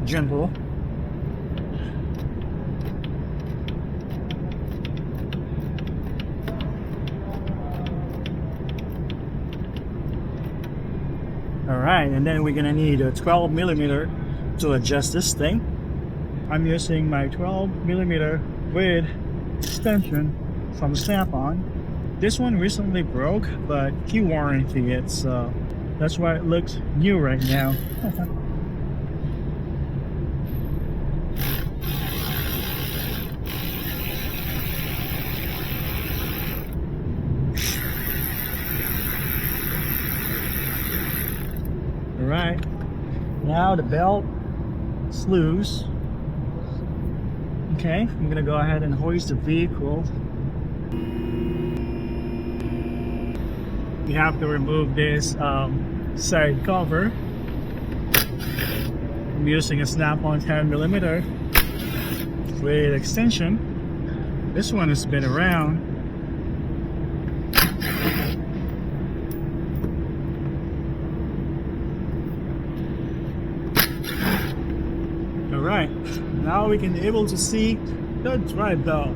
gentle. Alright, and then we're gonna need a 12 millimeter to adjust this thing. I'm using my 12 millimeter with extension from Snap-on. This one recently broke, but key warranty it, so that's why it looks new right now. Alright, now the belt is loose. Okay, I'm gonna go ahead and hoist the vehicle. We have to remove this side cover. I'm using a Snap-on 10 millimeter with extension. This one has been around. Alright, now we can be able to see the drive belt.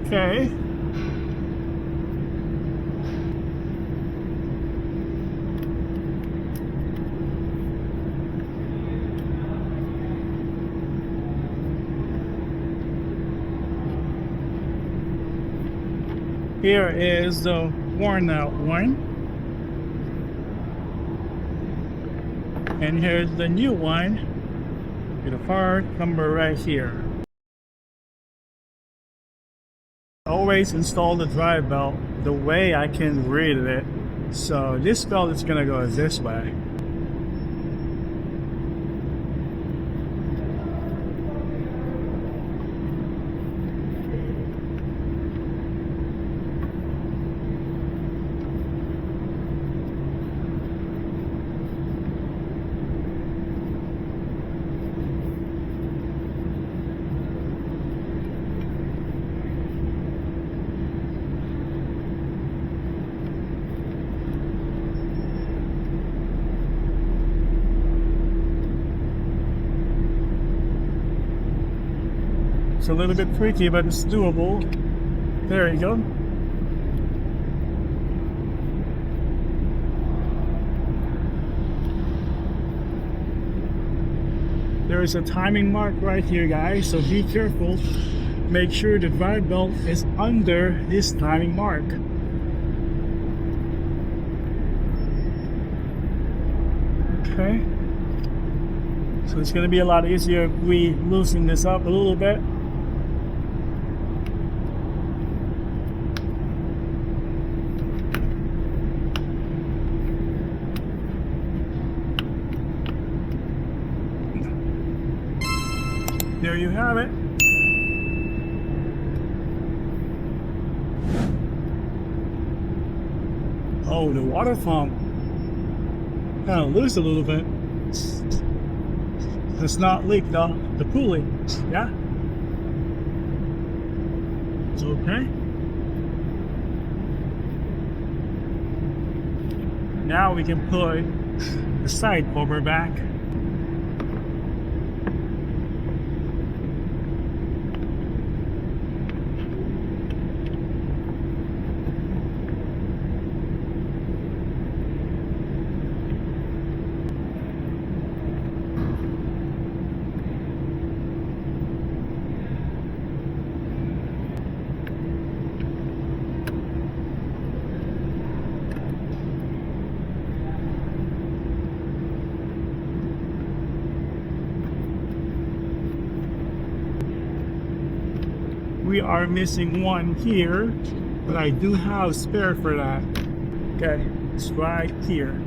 Okay. Here is the worn out one. And here's the new one with a part number right here. Always install the drive belt the way I can read it. So this belt is gonna go this way. It's a little bit tricky, but it's doable. There you go. There is a timing mark right here, guys, so be careful. Make sure the drive belt is under this timing mark. Okay. So it's going to be a lot easier if we loosen this up a little bit. There you have it. Oh, the water pump kind of loose a little bit. It's not leaked off the pulley. Yeah. It's okay. Now we can put the side cover back. We are missing one here, but I do have spare for that. Okay, it's right here.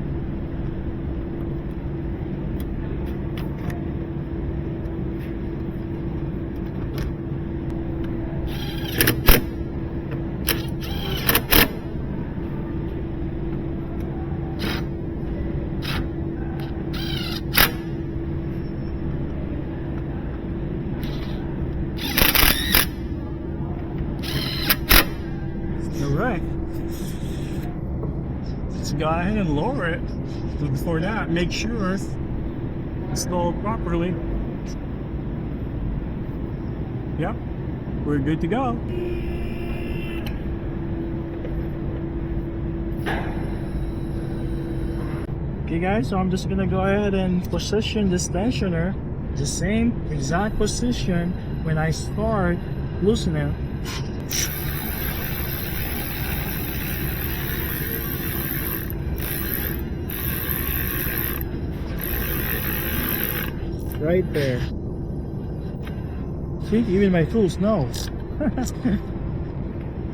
let's go ahead and lower it. But before that, make sure it's installed properly. Yep, we're good to go. Okay guys, so I'm just gonna go ahead and position this tensioner the same exact position when I start loosening. Right there. See, even my tools know.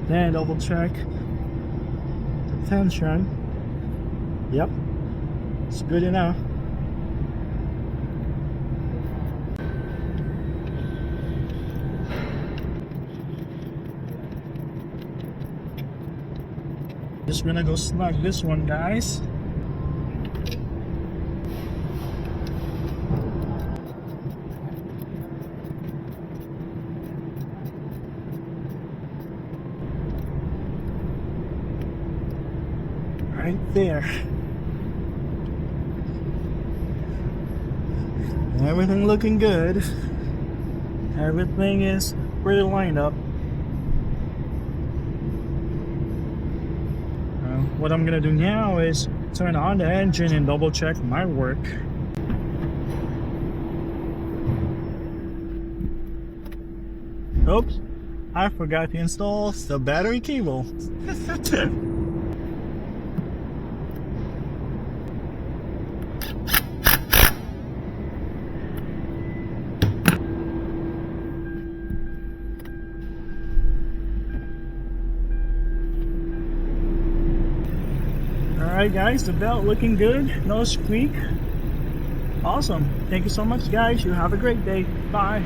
Then double check the tension. Yep, it's good enough. Just gonna go snug this one, guys. Right there. Everything looking good. Everything is pretty lined up. What I'm gonna do now is turn on the engine and double check my work. Oops, I forgot to install the battery cable. Alright guys, the belt looking good, no squeak. Awesome. Thank you so much guys, you have a great day. Bye.